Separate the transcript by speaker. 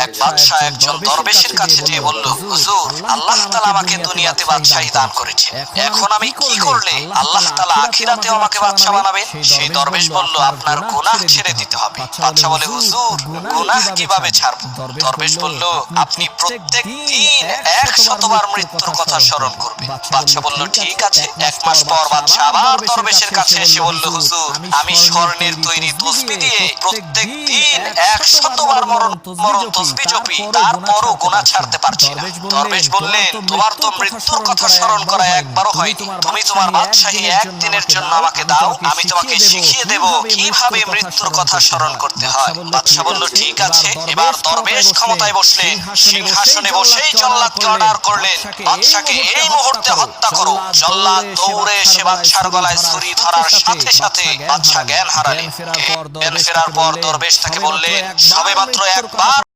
Speaker 1: এক বাদশা একজন দরবেশের কাছে যেয়ে বলল, হুজুর, আল্লাহ তাআলা আমাকে দুনিয়াতে বাদশাহী দান করেছে, এখন আমি কি করলে আল্লাহ তাআলা আখিরাতেও আমাকে বাদশা বানাবেন? সেই দরবেশ বলল, আপনার গুনাহ ছেড়ে দিতে হবে। বাদশা বলে, হুজুর, গুনাহ কিভাবে ছাড়ব? দরবেশ বলল, আপনি প্রত্যেক দিন 100 বার মৃত্যুর কথা স্মরণ করবেন। বাদশা বলল, ঠিক আছে। 1 মাস পর বাদশা আবার দরবেশের কাছে এসে বলল, হুজুর, আমি স্বর্ণের তৈরি তসবিহ দিয়ে প্রত্যেক দিন 100 বার মরণ তসবিহ জপি, তারপরও গুনাহ ছাড়তে পারছি না। দরবেশ বললেন, তোমার তো মৃত্যুর কথা স্মরণ করা একবারও হয়নি, তুমি তোমার বাদশাহী একদিনের জন্য আমাকে দাও, আমি তোমাকে শিখিয়ে দেব কিভাবে মৃত্যুর কথা স্মরণ করতে হয়। বাদশা বলল, ঠিক আছে। এবার দরবেশ ক্ষমতায় বসলেন, সিংহাসনে বসেই জল্লাদকে অর্ডার করলেন, বাদশাকে এই মুহূর্তে হত্যা করো। জল্লাদ দৌড়ে এসে বাদশার গলায় ছুরি ধরার সাথে সাথে বাদশা জ্ঞান হারালেন। জ্ঞান ফেরার পর দরবেশ তাকে বললেন, সবেমাত্র একবার